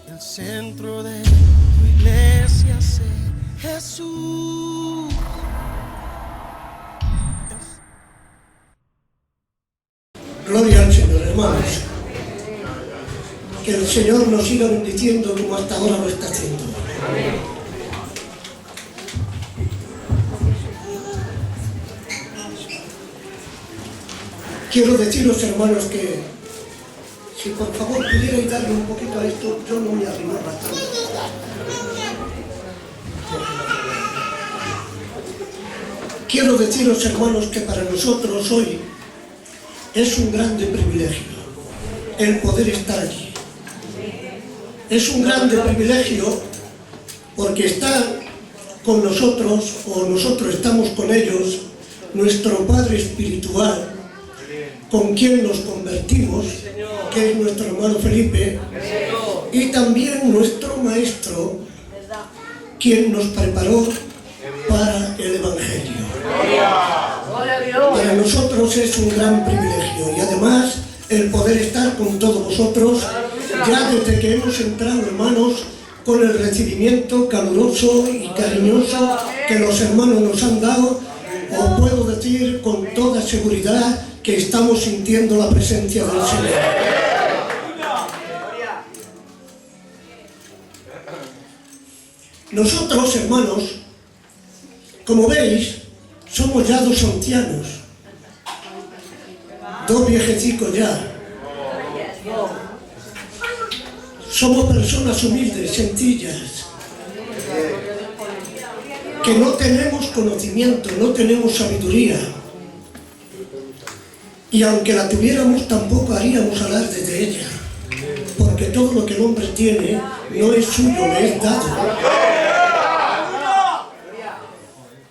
El centro de tu iglesia sea Jesús. Gloria al Señor, hermanos. Que el Señor nos siga bendiciendo como hasta ahora lo está haciendo. Quiero deciros, hermanos, que si por favor pudierais darle un poquito a esto, yo no me arrimaba tanto. Quiero deciros, hermanos, que para nosotros hoy es un grande privilegio el poder estar aquí. Es un grande privilegio porque está con nosotros, o nosotros estamos con ellos, nuestro Padre espiritual, con quien nos convertimos, que es nuestro hermano Felipe, y también nuestro Maestro, quien nos preparó para el Evangelio. Para nosotros es un gran privilegio y además el poder estar con todos vosotros ya desde que hemos entrado, hermanos, con el recibimiento caluroso y cariñoso que los hermanos nos han dado. Os puedo decir con toda seguridad que estamos sintiendo la presencia del Señor. Nosotros, hermanos, como veis, somos ya dos ancianos, dos viejecicos ya. Somos personas humildes, sencillas, que no tenemos conocimiento, no tenemos sabiduría. Y aunque la tuviéramos, tampoco haríamos alarde de ella, porque todo lo que el hombre tiene no es suyo, le es dado.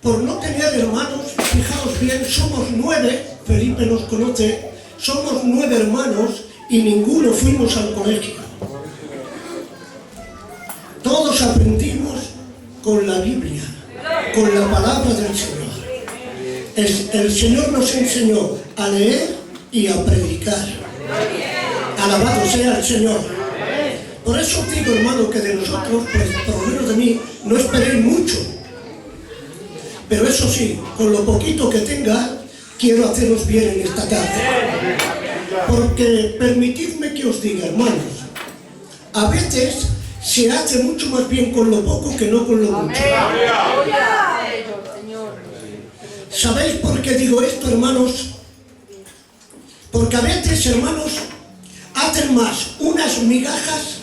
Por no tener hermanos, fijaos bien, somos 9, Felipe nos conoce, somos 9 hermanos y ninguno fuimos al colegio. Todos aprendimos con la Biblia, con la palabra del Señor. El Señor nos enseñó a leer y a predicar. Alabado sea el Señor. Por eso os digo, hermano, que de nosotros, pues por lo menos de mí, no esperéis mucho. Pero eso sí, con lo poquito que tenga, quiero haceros bien en esta tarde. Porque permitidme que os diga, hermanos, a veces se hace mucho más bien con lo poco que no con lo mucho. ¿Sabéis por qué digo esto, hermanos? Porque a veces, hermanos, hacen más unas migajas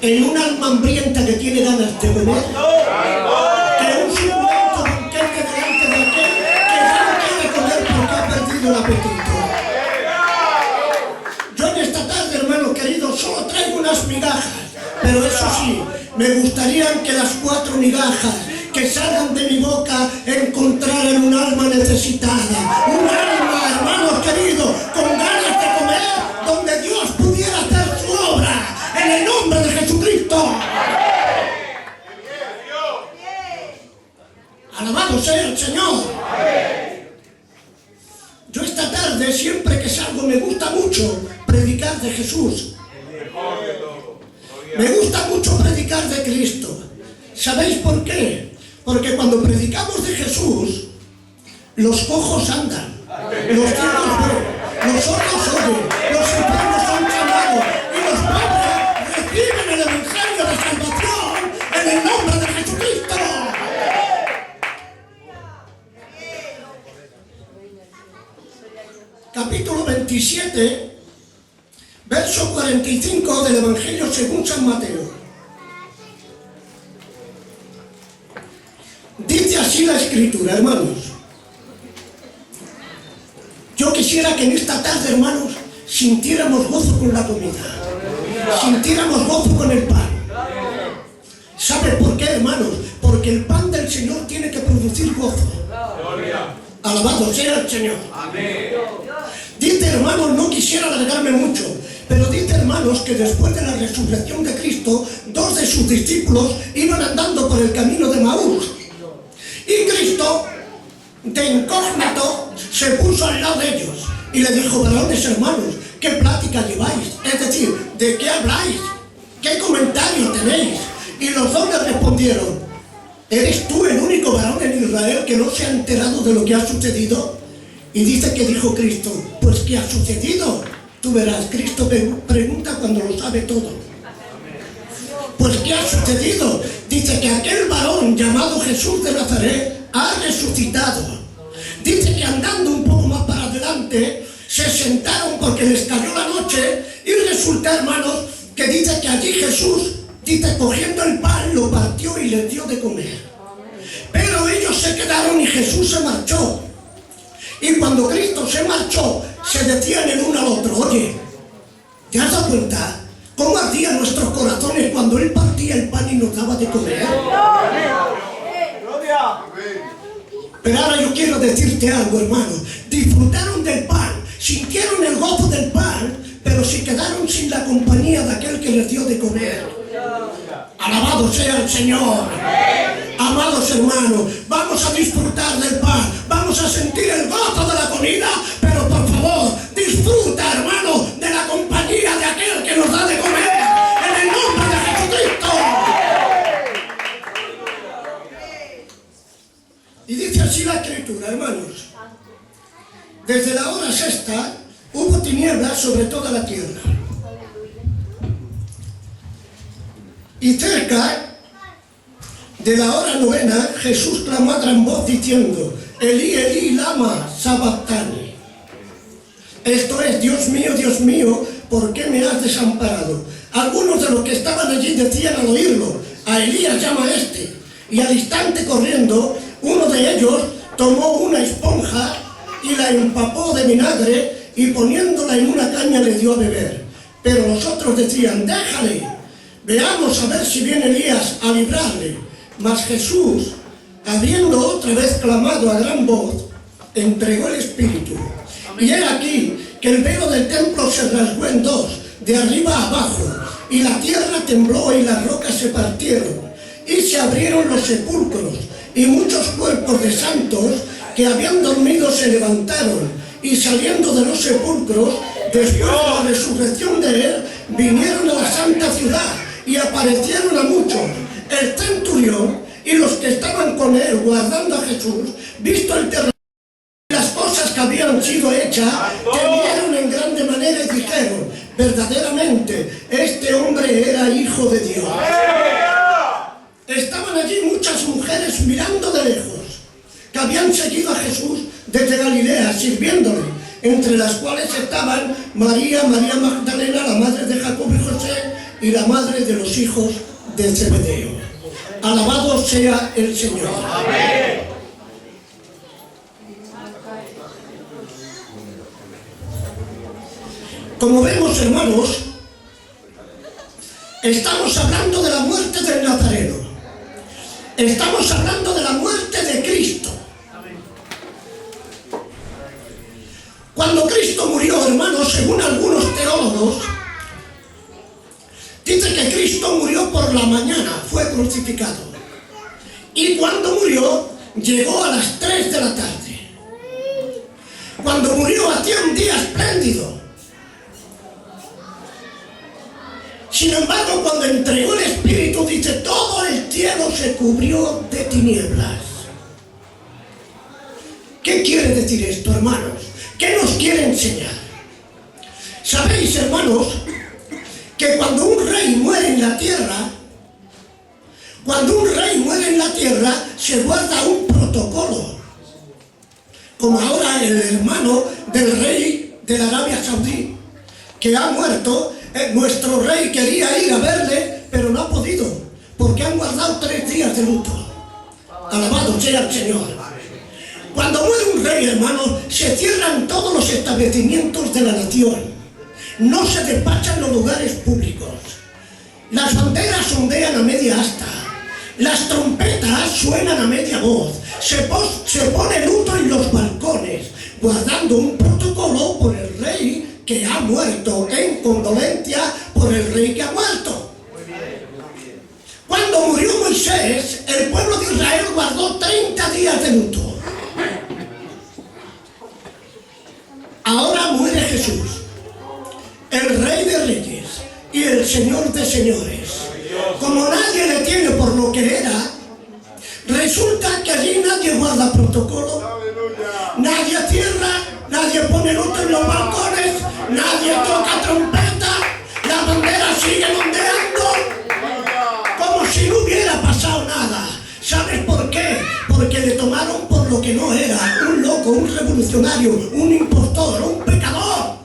en una alma hambrienta que tiene ganas de beber que un suculento banquete delante de aquel que ya no quiere comer porque ha perdido el apetito. Yo en esta tarde, hermanos queridos, solo traigo unas migajas, pero eso sí, me gustaría que las 4 migajas que salgan de mi boca encontraran un alma necesitada, un alma, hermanos queridos, con ganas de comer, donde Dios pudiera hacer su obra, en el nombre de Jesucristo. Alabado sea el Señor. Yo esta tarde, siempre que salgo, me gusta mucho predicar de Jesús. Me gusta mucho predicar de Cristo. ¿Sabéis por qué? Porque cuando predicamos de Jesús, los cojos andan, los ciegos ven, los sordos oyen, los enfermos son sanados y los pobres reciben el Evangelio de salvación en el nombre de Jesucristo. Capítulo 27, verso 45 del Evangelio según San Mateo. Dice así la Escritura, hermanos. Yo quisiera que en esta tarde, hermanos, sintiéramos gozo con la comida, sintiéramos gozo con el pan. ¿Sabe por qué, hermanos? Porque el pan del Señor tiene que producir gozo. Alabado sea el Señor. Dice, hermanos, no quisiera alargarme mucho, pero dice, hermanos, que después de la resurrección de Cristo, 2 de sus discípulos iban andando por el camino de Maús. Y Cristo, de incógnito, se puso al lado de ellos y le dijo: varones hermanos, ¿qué plática lleváis? Es decir, ¿de qué habláis? ¿Qué comentarios tenéis? Y los dos le respondieron: ¿eres tú el único varón en Israel que no se ha enterado de lo que ha sucedido? Y dice que dijo Cristo: pues ¿qué ha sucedido? Tú verás. Cristo pregunta cuando lo sabe todo. Pues ¿qué ha sucedido? Dice que aquel varón llamado Jesús de Nazaret ha resucitado. Dice que andando un poco más para adelante se sentaron porque les cayó la noche, y resulta, hermanos, que dice que allí Jesús, dice, cogiendo el pan, lo partió y les dio de comer. Pero ellos se quedaron y Jesús se marchó. Y cuando Cristo se marchó, se decían el uno al otro: oye, ¿te has dado cuenta cómo ardían nuestros corazones cuando Él partía el pan y nos daba de comer? Pero ahora yo quiero decirte algo, hermano. Disfrutaron del pan, sintieron el gozo del pan, pero se quedaron sin la compañía de aquel que les dio de comer. Alabado sea el Señor. Amados hermanos, vamos a disfrutar del pan, vamos a sentir el gozo de la comida, pero por favor, disfruta, hermano, de la compañía de aquel que nos da de comer, en el nombre de Jesucristo. Y dice así la Escritura, hermanos: desde la hora sexta hubo tinieblas sobre toda la tierra. Y cerca de la hora novena, Jesús clamó a gran voz diciendo: Elí, Elí, lama sabactani. Esto es: Dios mío, ¿por qué me has desamparado? Algunos de los que estaban allí decían al oírlo: a Elías llama este. Y al instante, corriendo, uno de ellos tomó una esponja y la empapó de vinagre, y poniéndola en una caña le dio a beber. Pero los otros decían: déjale, veamos a ver si viene Elías a librarle. Mas Jesús, habiendo otra vez clamado a gran voz, entregó el Espíritu. Y he aquí que el velo del templo se rasgó en dos, de arriba a abajo, y la tierra tembló y las rocas se partieron, y se abrieron los sepulcros, y muchos cuerpos de santos que habían dormido se levantaron, y saliendo de los sepulcros, después de la resurrección de él, vinieron a la santa ciudad, y aparecieron a muchos. El centurión y los que estaban con él guardando a Jesús, visto el terror y las cosas que habían sido hechas, temieron en grande manera y dijeron: verdaderamente este hombre era hijo de Dios. Estaban allí muchas mujeres mirando de lejos, que habían seguido a Jesús desde Galilea, sirviéndole, entre las cuales estaban María Magdalena, la madre de Jacobo y José, y la madre de los hijos de Zebedeo. Alabado sea el Señor. Amén. Como vemos, hermanos, estamos hablando de la muerte del Nazareno. Estamos hablando de la muerte de Cristo. Cuando Cristo murió, hermanos, según algunos teólogos, dice que Cristo murió por la mañana, fue crucificado. Y cuando murió, llegó a las 3 de la tarde. Cuando murió, hacía un día espléndido. Sin embargo, cuando entregó el Espíritu, dice, todo el cielo se cubrió de tinieblas. ¿Qué quiere decir esto, hermanos? ¿Qué nos quiere enseñar? ¿Sabéis, hermanos, que cuando un rey muere en la tierra, se guarda un protocolo? Como ahora el hermano del rey de la Arabia Saudí, que ha muerto, nuestro rey quería ir a verle, pero no ha podido, porque han guardado 3 días de luto. Alabado sea el Señor. Cuando muere un rey, hermano, se cierran todos los establecimientos de la nación. No se despachan los lugares públicos. Las banderas ondean a media asta. Las trompetas suenan a media voz. Se pone luto en los balcones, guardando un protocolo por el rey que ha muerto, en condolencia por el rey que ha muerto. Cuando murió Moisés, el pueblo de Israel guardó 30 días de luto. Ahora muere Jesús, el Rey de Reyes y el Señor de Señores. como nadie le tiene por lo que era, resulta que allí nadie guarda protocolo, nadie cierra, nadie pone luto en los balcones, nadie toca trompeta, la bandera sigue ondeando, como si no hubiera pasado nada. ¿Sabes por qué? Porque le tomaron por lo que no era, un loco, un revolucionario, un impostor, un pecador.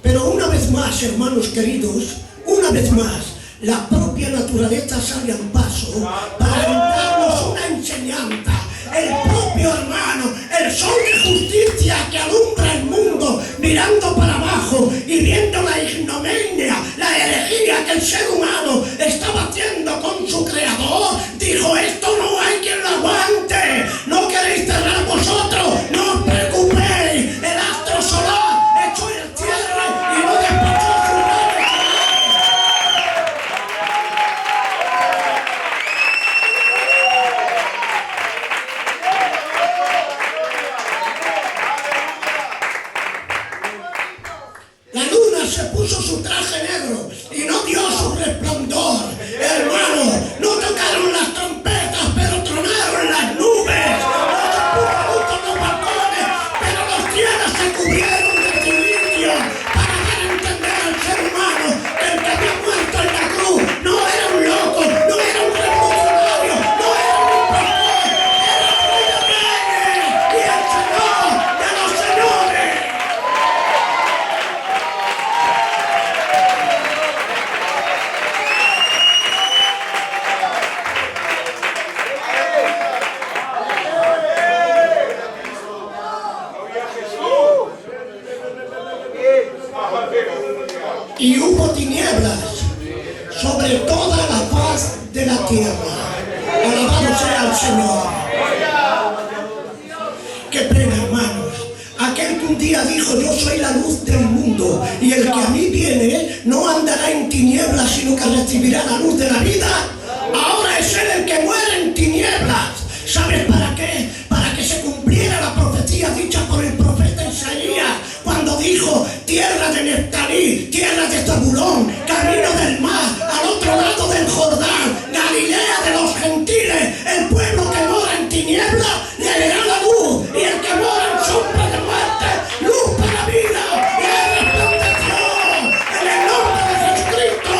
Pero una vez más, hermanos queridos, una vez más, la propia naturaleza sale al paso para darnos una enseñanza. El propio hermano, el sol de justicia que alumbra el mundo, mirando para abajo y viendo la ignominia, la herejía que el ser humano estaba haciendo con su creador, dijo: esto no hay quien lo aguante, no queréis cerrar vosotros, no os preocupéis, el astro solar echó el cierre y no despachó su rayo. La luna se puso su traje negro y no dio su resplandor. Hermano, no tocaron las trompetas, pero tronaron las nubes. No se puso luz en los balcones, pero los cielos se cubrieron de silicio para dar a entender al ser humano que el que había muerto en la cruz no era un loco, no era un revolucionario, no era un impostor, era el Rey de Reyes y el Señor de los señores. Y hubo tinieblas sobre toda la faz de la tierra. Alabado sea el Señor. Qué pena, hermanos. Aquel que un día dijo: yo soy la luz del mundo, y el que a mí viene no andará en tinieblas, sino que recibirá la luz de la vida. Ahora es él el que muere en tinieblas. ¿Sabes para qué? Para que se cumpliera la profecía dicha por el profeta Isaías, cuando dijo: tierra de Neftalí, tierra de Zabulón, camino del mar, al otro lado del Jordán, Galilea de los gentiles, el pueblo que mora en tinieblas le verá la luz, y el que mora en sombra de muerte, luz para vida, y hay resplandeció en el nombre de Jesucristo.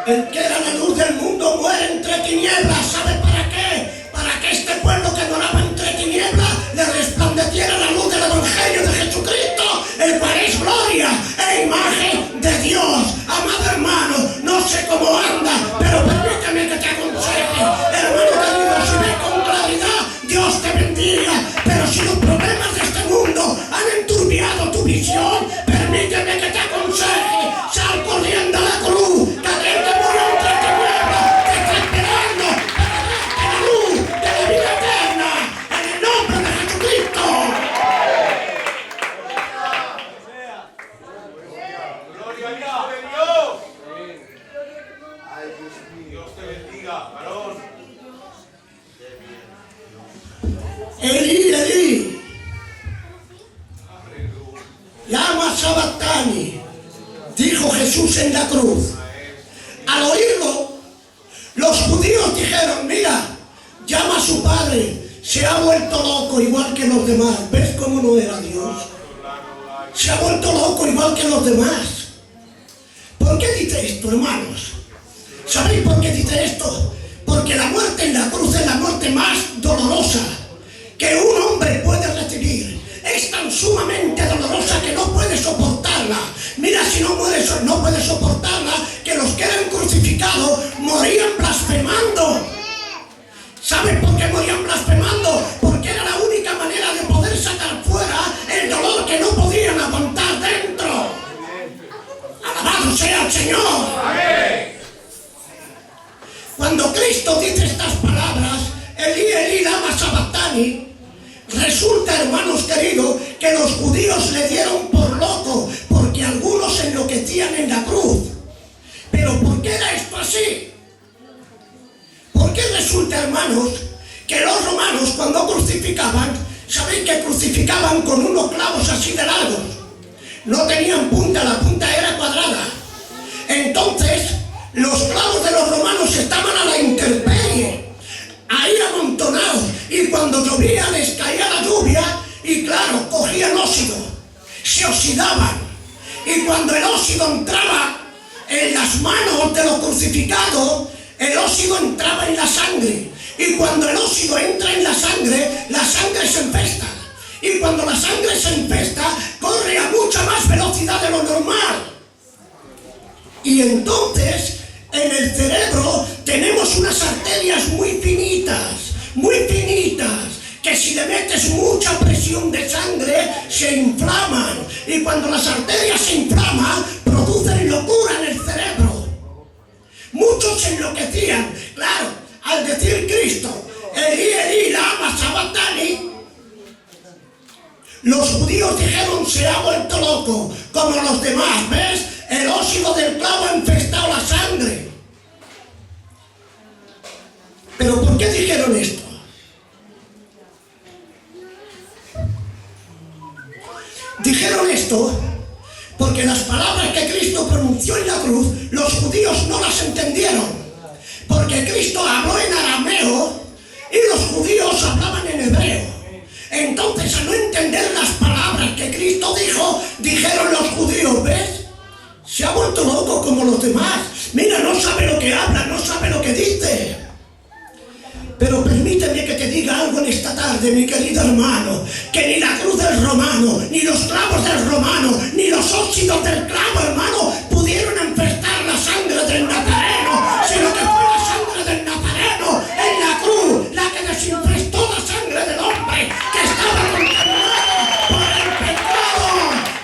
El que era la luz del mundo muere entre tinieblas. ¿Sabe para qué? Para que este pueblo que moraba entre tinieblas le resplandeciera la luz del Evangelio de Jesucristo, el cual es gloria e imagen de Dios. Amado hermano, no sé cómo anda, pero permíteme que te aconseje. Hermano querido, si ves con claridad, Dios te bendiga. Pero si los problemas de este mundo han enturbiado tu visión, permíteme que te aconseje. Sal corriendo a la cruz, que aquel que murió entre tinieblas te está esperando para darte la luz de la vida eterna, en el nombre de Jesucristo. Gloria al Hijo de Dios. Dios te bendiga, varón. Elí, Elí, lama sabactani, dijo Jesús en la cruz. Al oírlo, los judíos dijeron: mira, llama a su padre, se ha vuelto loco igual que los demás. ¿Ves cómo no era Dios? Se ha vuelto loco igual que los demás. ¿Por qué dice esto, hermanos? ¿Sabéis por qué dice esto? Porque la muerte en la cruz es la muerte más dolorosa que un hombre puede recibir. Es tan sumamente dolorosa que no puede soportarla. Mira, si no puede soportarla, que los que eran crucificados morían blasfemando. ¿Saben por qué morían blasfemando? Porque era la única manera de poder sacar fuera el dolor que no podían aguantar dentro. ¡Alabado sea el Señor! Cuando Cristo dice estas palabras, Elí, Elí, lama sabactani, resulta, hermanos queridos, que los judíos le dieron por loco, porque algunos enloquecían en la cruz. Pero ¿por qué era esto así? Porque resulta, hermanos, que los romanos cuando crucificaban sabéis que crucificaban con unos clavos así de largos. No tenían punta, la punta era cuadrada. Entonces, los clavos de los romanos estaban a la intemperie, ahí amontonados, y cuando llovía les caía la lluvia y claro, cogían óxido, se oxidaban, y cuando el óxido entraba en las manos de los crucificados, el óxido entraba en la sangre, y cuando el óxido entra en la sangre se empesta, y cuando la sangre se empesta, corre a mucha más velocidad de lo normal. Y entonces, en el cerebro tenemos unas arterias muy finitas, que si le metes mucha presión de sangre, se inflaman. Y cuando las arterias se inflaman, producen locura en el cerebro. Muchos se enloquecían. Claro, al decir Cristo, Elí, Elí, lama sabactani, los judíos dijeron, se ha vuelto loco, como los demás, ¿ves? El óxido del clavo ha infestado la sangre. ¿Pero por qué dijeron esto? Dijeron esto porque las palabras que Cristo pronunció en la cruz, los judíos no las entendieron. Porque Cristo habló en arameo y los judíos hablaban en hebreo. Entonces, al no entender las palabras que Cristo dijo, dijeron los judíos, ¿ves? Se ha vuelto loco como los demás. Mira, no sabe lo que habla, no sabe lo que dice. Pero permíteme que te diga algo en esta tarde, mi querido hermano, que ni la cruz del romano, ni los clavos del romano, ni los óxidos del clavo, hermano, pudieron infestar la sangre del Nazareno, sino que fue la sangre del Nazareno en la cruz la que desinfestó la sangre del hombre que estaba contaminada por el pecado.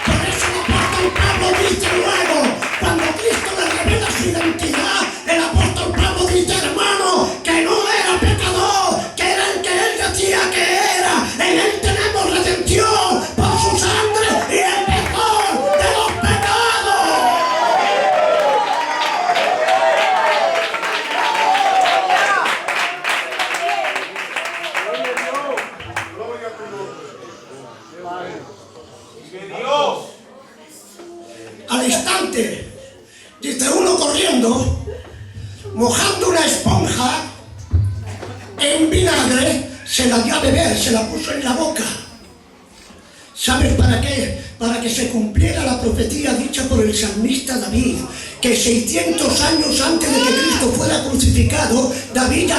Por eso el apóstol Pablo dice luego, cuando Cristo le revela su identidad, el apóstol Pablo dice, hermano, que no era pecador, que era el que él decía que era. En él tenemos redención por su sangre y el perdón de los pecados. Al instante, dice uno corriendo, mojando una esponja en vinagre, se la dio a beber, se la puso en la boca. ¿Sabes para qué? Para que se cumpliera la profecía dicha por el salmista David, que 600 años antes de que Cristo fuera crucificado, David ya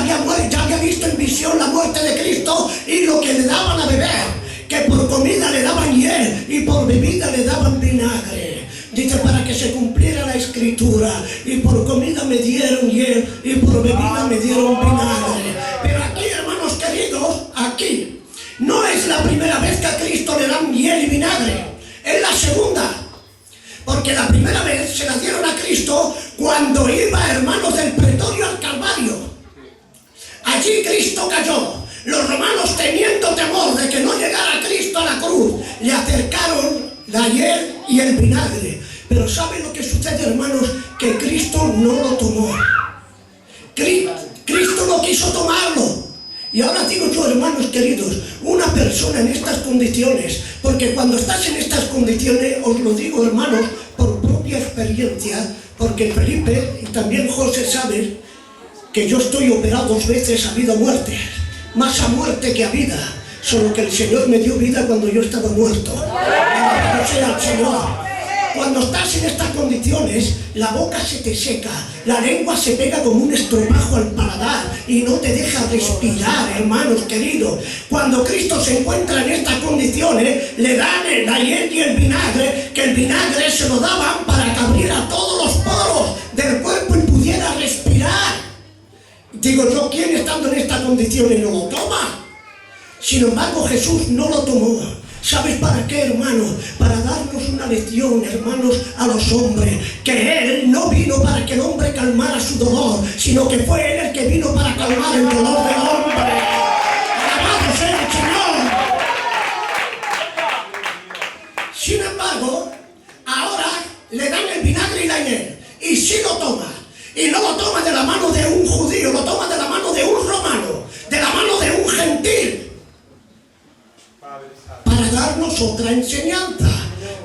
había visto en visión la muerte de Cristo y lo que le daban a beber, que por comida le daban hiel y por bebida le daban vinagre. Dice, para que se cumpliera la escritura, y por comida me dieron hiel y por bebida me dieron vinagre. Pero aquí, hermanos queridos, aquí no es la primera vez que a Cristo le dan hiel y vinagre, es la segunda. Porque la primera vez se la dieron a Cristo cuando iba, hermanos, del pretorio al Calvario. Allí Cristo cayó. Los romanos, teniendo temor de que no llegara Cristo a la cruz, le acercaron la hiel y el vinagre. Pero ¿saben lo que sucede, hermanos? Que Cristo no lo tomó. Cristo no quiso tomarlo. Y ahora digo yo, hermanos queridos, una persona en estas condiciones, porque cuando estás en estas condiciones, os lo digo, hermanos, por propia experiencia, porque Felipe y también José saben que yo estoy operado 2 veces a vida o muerte, más a muerte que a vida, solo que el Señor me dio vida cuando yo estaba muerto. Alabado sea el Señor. Cuando estás en estas condiciones, la boca se te seca, la lengua se pega como un estropajo al paladar y no te deja respirar, hermanos queridos. Cuando Cristo se encuentra en estas condiciones, le dan la hiel y el vinagre, que el vinagre se lo daban para que abriera todos los poros del cuerpo y pudiera respirar. Digo yo, ¿quién estando en estas condiciones no lo toma? Sin embargo, Jesús no lo tomó. ¿Sabes para qué, hermano? Para darnos una lección, hermanos, a los hombres, que Él no vino para que el hombre calmara su dolor, sino que fue Él el que vino para calmar el dolor del hombre. ¡Alabado sea el Señor! Sin embargo, ahora le dan el vinagre y la hiel, y sí lo toma. Y no lo toma de la mano de un judío, lo toma de la mano de un romano, de la mano de un gentil. para darnos otra enseñanza.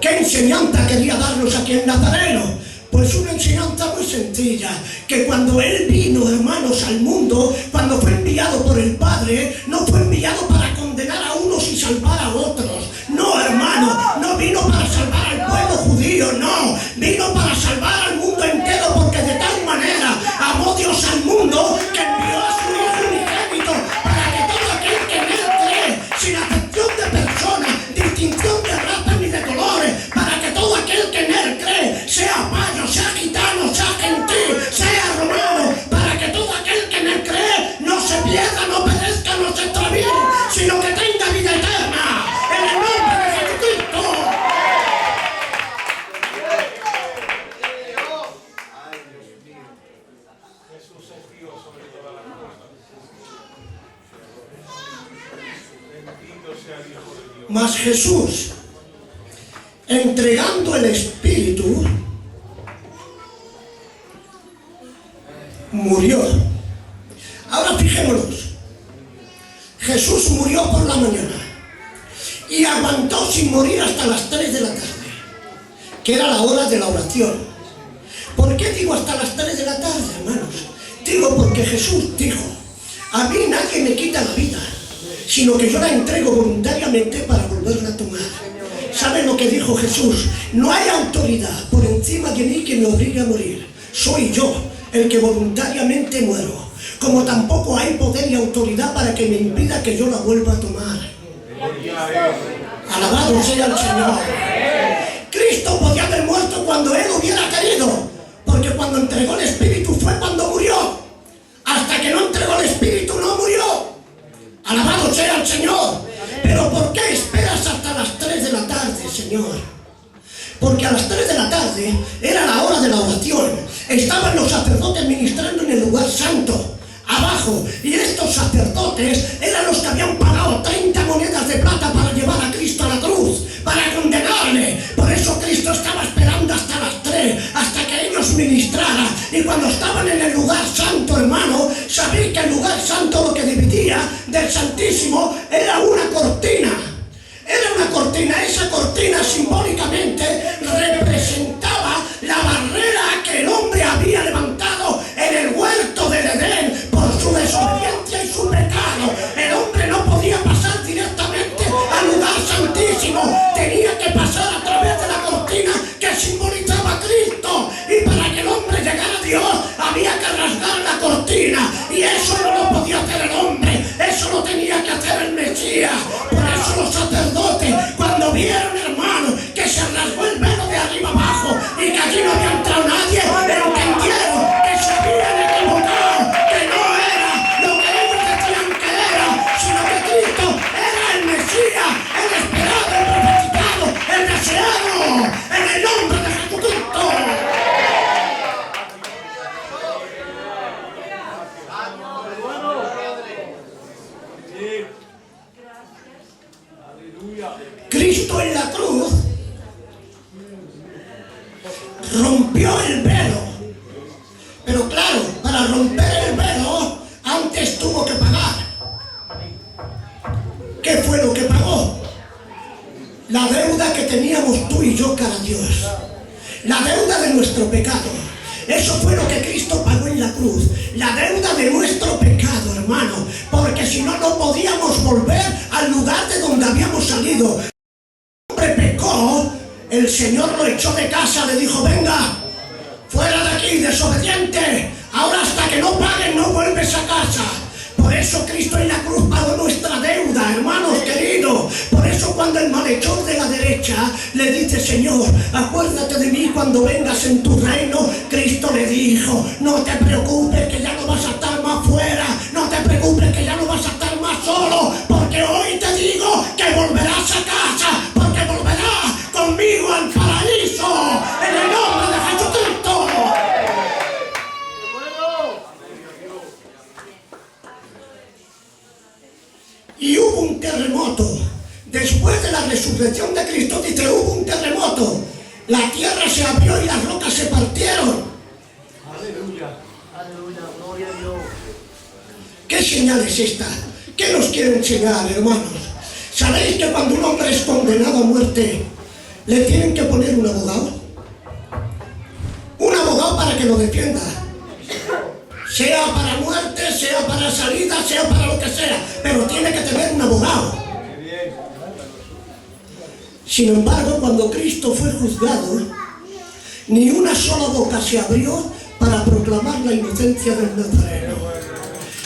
¿Qué enseñanza quería darnos aquí el Nazareno? Pues una enseñanza muy sencilla, que cuando Él vino, hermanos, al mundo, cuando fue enviado por el Padre, no fue enviado para condenar a unos y salvar a otros. No, hermano, no vino para salvar al pueblo judío, no. Vino para salvar al mundo entero, porque de tal manera amó Dios al mundo que envió a su Hijo unigénito para que todo aquel que en Él cree, sin acepción de persona, distinción de raza ni de colores, para que todo aquel que en Él cree, sea pagano, sea gitano, sea gentil, sea romano, para que todo aquel que en Él cree no se pierda, no perezca, no se extravíe, sino que tenga vida eterna. En el nombre de Jesucristo. Jesús es Dios sobre todas las cosas. Bendito sea el Hijo de Dios. Mas Jesús, entregando el Espíritu, murió. Ahora fijémonos, Jesús murió por la mañana y aguantó sin morir hasta las 3 de la tarde, que era la hora de la oración. ¿Por qué digo hasta las 3 de la tarde, hermanos? Digo porque Jesús dijo: a mí nadie me quita la vida, sino que yo la entrego voluntariamente para volverla a tomar. ¿Saben lo que dijo Jesús? No hay autoridad por encima de mí que me obligue a morir. Soy yo el que voluntariamente muero. Como tampoco hay poder y autoridad para que me impida que yo la vuelva a tomar. Alabado sea el Señor. Cristo podía haber muerto cuando Él hubiera querido, porque cuando entregó el Espíritu fue cuando murió. Hasta que no entregó el Espíritu no murió. Alabado sea el Señor. Pero ¿por qué esperas hasta las 3 de la tarde, Señor? Porque a las 3 de la tarde era la hora de la oración. Estaban los sacerdotes ministrando en el lugar santo, abajo, y estos sacerdotes eran los que habían pagado 30 monedas de plata para llevar a Cristo a la cruz, para condenarle. Por eso Cristo estaba esperando hasta las 3, hasta que ellos ministraran. Y cuando estaban en el lugar santo, hermano, sabéis que el lugar santo lo que dividía del Santísimo era una cortina. Era una cortina. Esa cortina simbólicamente representaba la barrera que el hombre había levantado en el huerto del Edén por su desobediencia y su pecado. El hombre no podía pasar directamente al lugar santísimo, tenía que pasar a través de la cortina que simbolizaba a Cristo, y para que el hombre llegara a Dios había que rasgar la cortina, y eso no lo podía hacer el hombre, eso lo tenía que hacer el Mesías. Por eso los sacerdotes, cuando vieron, hermano, que se rasgó el velo de arriba abajo y que allí no había entrado nadie, entendieron que se habían equivocado, que no era lo que ellos decían que era, sino que Cristo era el Mesías, el esperado, el profetizado, el deseado, en el nombre de Jesucristo. Cristo en la cruz rompió el velo, pero claro, para romper el velo antes tuvo que pagar. ¿Qué fue lo que pagó? La deuda que teníamos tú y yo cara a Dios, la deuda de nuestro pecado. Eso fue lo que Cristo pagó en la cruz, la deuda de nuestro pecado, hermano, porque si no, no podíamos volver al lugar de donde habíamos salido. El hombre pecó, el Señor lo echó de casa, le dijo: venga, fuera de aquí, desobediente, ahora hasta que no paguen no vuelves a casa. Por eso Cristo en la cruz pagó nuestra deuda, hermanos queridos. Por eso cuando el malhechor de la derecha le dice: Señor, acuérdate de mí cuando vengas en tu reino, Cristo le dijo: no te preocupes que ya no vas a estar más fuera, no te preocupes que ya no vas a estar más solo, porque hoy te digo que volverás a casa, porque volverás conmigo al paraíso, en el nombre de Jesucristo. Y hubo un terremoto. Después de la resurrección de Cristo, dice, hubo un terremoto. La tierra se abrió y las rocas se partieron. Aleluya. Aleluya, gloria a Dios. ¿Qué señal es esta? ¿Qué nos quiere enseñar, hermanos? ¿Sabéis que cuando un hombre es condenado a muerte, le tienen que poner un abogado? Un abogado para que lo defienda. Sea para muerte, sea para salida, sea para lo que sea, pero tiene que tener un abogado. Sin embargo, cuando Cristo fue juzgado, ni una sola boca se abrió para proclamar la inocencia del Nazareno.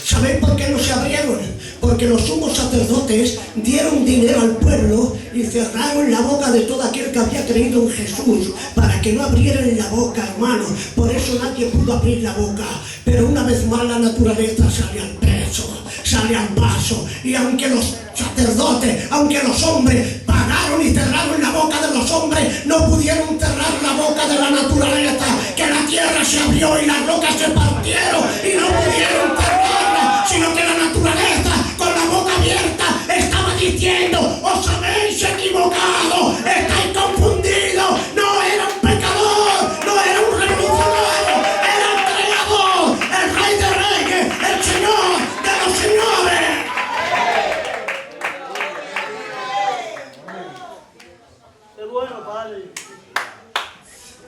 ¿Sabéis por qué no se abrieron? Porque los sumos sacerdotes dieron dinero al pueblo y cerraron la boca de todo aquel que había creído en Jesús para que no abrieran la boca, hermano. Por eso nadie pudo abrir la boca. Pero una vez más la naturaleza sale al peso, sale al paso. Y aunque los sacerdotes, aunque los hombres pagaron y cerraron la boca de los hombres, no pudieron cerrar la boca de la naturaleza, que la tierra se abrió y las rocas se partieron y no pudieron cerrarla, sino que la naturaleza con la boca abierta estaba diciendo: os habéis equivocado, estáis confundidos, no era un pecador, no era un revolucionario, era el creador, el rey de reyes, el señor de los señores.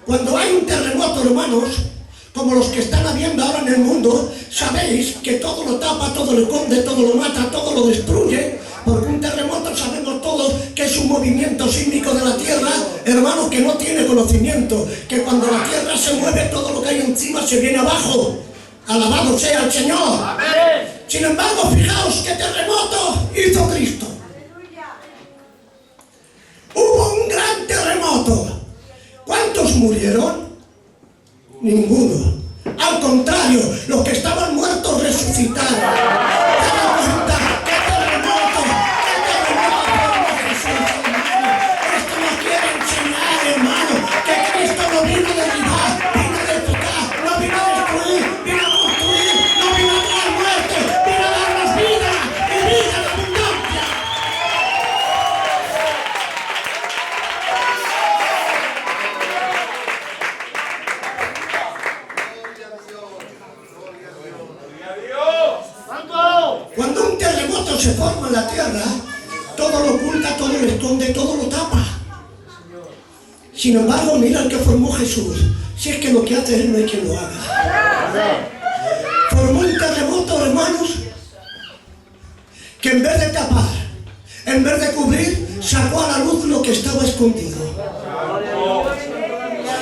Cuando hay un terremoto, hermanos, como los que están habiendo ahora en el mundo, sabéis que todo lo tapa, todo lo esconde, todo lo mata, todo lo destruye, porque un terremoto sabemos todos que es un movimiento sísmico de la tierra, hermanos, que no tiene conocimiento, que cuando la tierra se mueve, todo lo que hay encima se viene abajo. Alabado sea el Señor. Amén. Sin embargo, fijaos qué terremoto hizo Cristo. Hubo un gran terremoto. ¿Cuántos murieron? Ninguno. Al contrario, los que estaban muertos resucitaron. ¿Te das cuenta? ¡Qué terremoto! ¡Qué terremoto, Jesús, hermano! Esto nos quiere enseñar, hermano, que Cristo no vino a derribar, vino a edificar, no vino a destruir, vino a construir, no vino a dar muerte, vino a darnos vida y vida en abundancia. Cuando un terremoto se forma en la tierra, todo lo oculta, todo lo esconde, todo lo tapa. Sin embargo, mira el que formó Jesús. Si es que lo que hace Él no hay quien lo haga. Formó un terremoto, hermanos, que en vez de tapar, en vez de cubrir, sacó a la luz lo que estaba escondido.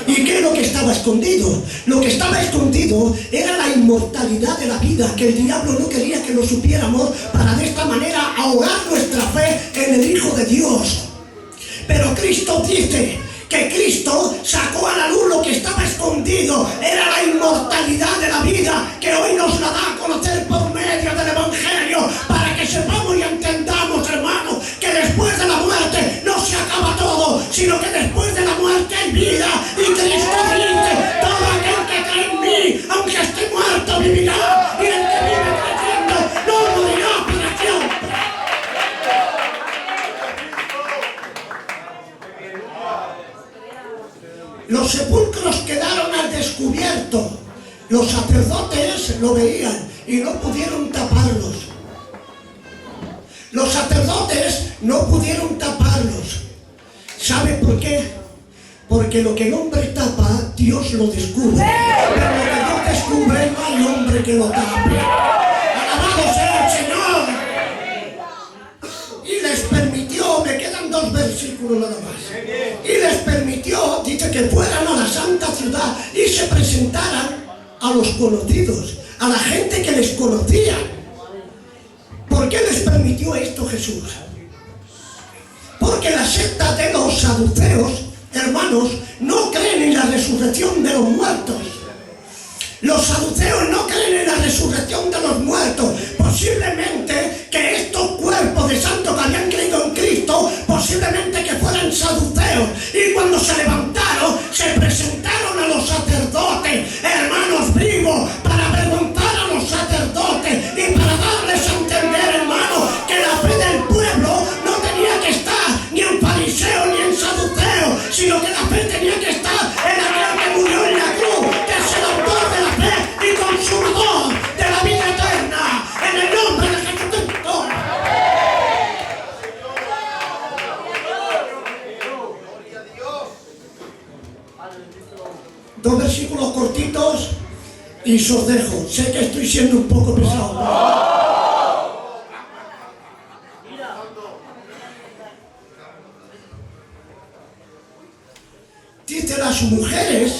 ¿Y qué es lo que estaba escondido? Lo que estaba escondido era la inmortalidad de la vida, que el diablo no quería que lo supiéramos para de esta manera ahogar nuestra fe en el Hijo de Dios. Pero Cristo dice que Cristo sacó a la luz lo que estaba escondido, era la inmortalidad de la vida, que hoy nos la da a conocer por medio del Evangelio, para que sepamos y entendamos, hermanos, que después de la muerte no se acaba todo, sino que después de la muerte hay vida, y Cristo dice: todo aquel que cree en mí, aunque esté muerto, vivirá, y el que vive creyendo no morirá para siempre. Los sepulcros quedaron al descubierto. Los sacerdotes lo veían y no pudieron taparlos. Los sacerdotes no pudieron taparlos. ¿Sabe por qué? Porque lo que el hombre tapa, Dios lo descubre. Pero lo que Dios descubre, no hay hombre que lo tape. ¡Alabado sea el Señor! Y les permitió, me quedan 2 versículos nada más. Y les permitió, dice, que fueran a la santa ciudad y se presentaran a los conocidos, a la gente que les conocía. ¿Por qué les permitió esto Jesús? Porque la secta de los saduceos, hermanos, no creen en la resurrección de los muertos. Los saduceos no creen en la resurrección de los muertos. Posiblemente que estos cuerpos de santos que habían creído en Cristo, posiblemente que fueran saduceos. Y cuando se levantaron, se presentaron a los sacerdotes, hermanos vivos, para avergonzar a los sacerdotes y para darles a entender, hermanos, que la fe del pueblo no tenía que estar ni en fariseo ni en saduceo, sino que la fe tenía que estar en aquel que murió en la cruz, que es el autor de la fe y consumador de la vida eterna, en el nombre de Jesucristo. 2 versículos cortitos y os dejo. Sé que estoy siendo un poco pesado. Dice: las mujeres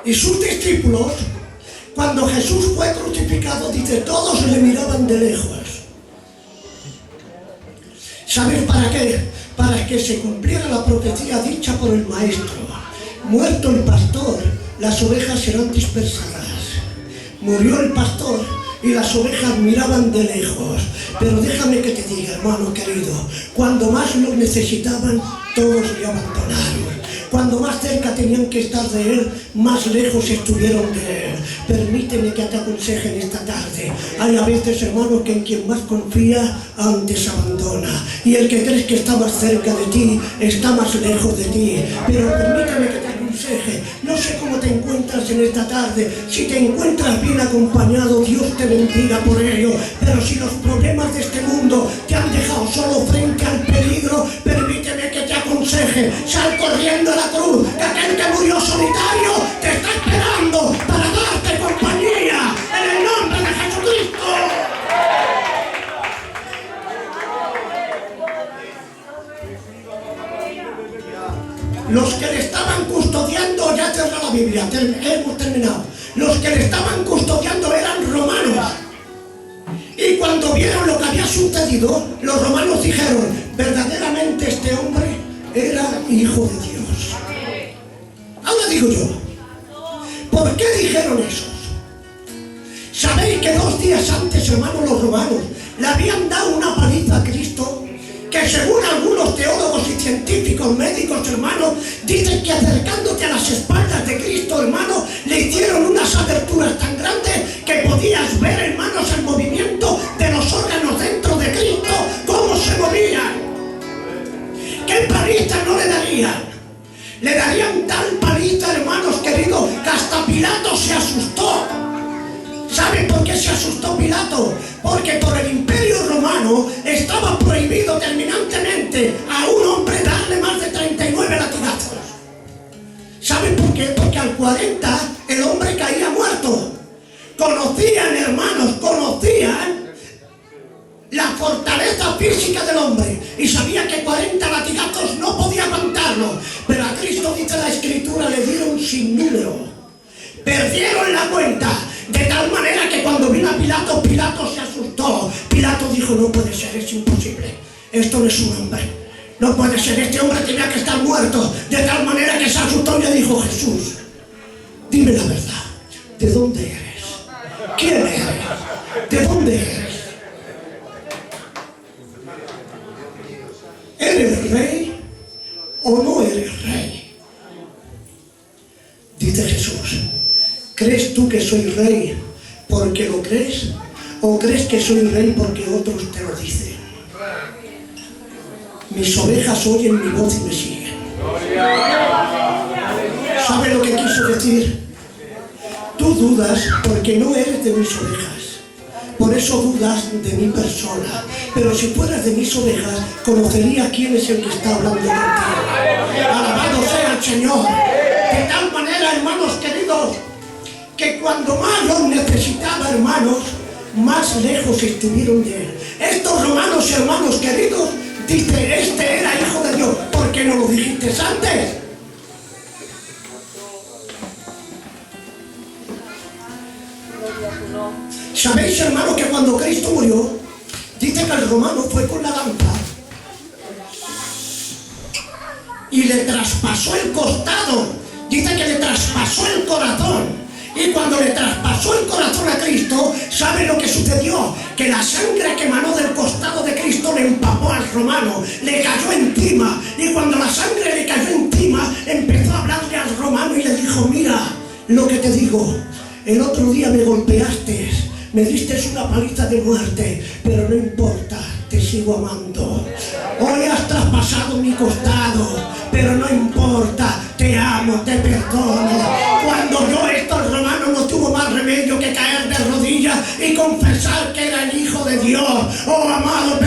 y sus discípulos, cuando Jesús fue crucificado, dice, todos le miraban de lejos. ¿Sabes para qué? Para que se cumpliera la profecía dicha por el Maestro. Muerto el pastor, las ovejas serán dispersadas. Murió el pastor y las ovejas miraban de lejos. Pero déjame que te diga, hermano querido, cuando más lo necesitaban, todos le abandonaron. Cuando más cerca tenían que estar de Él, más lejos estuvieron de Él. Permíteme que te aconseje en esta tarde. Hay a veces, hermano, que en quien más confía, antes abandona. Y el que crees que está más cerca de ti, está más lejos de ti. Pero permíteme que te aconseje. No sé cómo te encuentras en esta tarde. Si te encuentras bien acompañado, Dios te bendiga por ello. Pero si los problemas de este mundo te han dejado solo frente al peligro, permíteme que te aconseje. Sal corriendo a la cruz, que aquel que murió solitario te está esperando para darte compañía en el nombre de Jesucristo. Los que le estaban custodiando, ya cerró la Biblia, hemos terminado. Los que le estaban custodiando eran romanos. Y cuando vieron lo que había sucedido, los romanos dijeron, verdaderamente este hombre era hijo de Dios. Ahora digo yo, ¿por qué dijeron eso? ¿Sabéis que 2 días antes, hermanos, los romanos le habían dado una paliza a Cristo? Que según algunos teólogos y científicos médicos, hermanos, dicen que acercándote a las espaldas de Cristo, hermanos, le hicieron unas aberturas tan grandes que podías ver, hermanos, el movimiento de los órganos dentro de Cristo, cómo se movían. ¿Qué paliza no le darían? Le darían tal paliza, hermanos queridos, que hasta Pilato se asustó. ¿Saben por qué se asustó Pilato? Porque por el Imperio Romano estaba prohibido terminantemente a un hombre darle más de 39 latigazos. ¿Saben por qué? Porque al 40 el hombre caía muerto. Conocían, hermanos, la fortaleza física del hombre y sabía que 40 latigazos no podía aguantarlo. Pero a Cristo, dice la Escritura, le dieron sin número. Perdieron la cuenta. De tal manera que cuando vino a Pilato, Pilato se asustó. Pilato dijo, no puede ser, es imposible. Esto no es un hombre. No puede ser, este hombre tenía que estar muerto. De tal manera que se asustó y le dijo, Jesús, dime la verdad. ¿De dónde eres? ¿Quién eres? ¿De dónde eres? ¿Eres rey o no eres rey? Dice Jesús, ¿crees tú que soy rey porque lo crees? ¿O crees que soy rey porque otros te lo dicen? Mis ovejas oyen mi voz y me siguen. ¿Sabe lo que quiso decir? Tú dudas porque no eres de mis ovejas. Por eso dudas de mi persona. Pero si fueras de mis ovejas, conocería quién es el que está hablando contigo. Alabado sea el Señor. De tal manera, hermanos queridos, que cuando más los necesitaba, hermanos, más lejos estuvieron de Él. Estos romanos, hermanos queridos, dice, este era hijo de Dios. ¿Por qué no lo dijiste antes? ¿Sabéis, hermano, que cuando Cristo murió, dice que el romano fue con la lanza y le traspasó el costado? Dice que le traspasó el corazón. Y cuando le traspasó el corazón a Cristo, ¿sabe lo que sucedió? Que la sangre que emanó del costado de Cristo le empapó al romano, le cayó encima. Y cuando la sangre le cayó encima, empezó a hablarle al romano y le dijo, mira lo que te digo, el otro día me golpeaste, me diste una paliza de muerte, pero no importa, te sigo amando. Hoy has traspasado mi costado, pero no importa, te amo, te perdono. Cuando yo estos romanos no tuvo más remedio que caer de rodillas y confesar que era el Hijo de Dios. Oh, amado,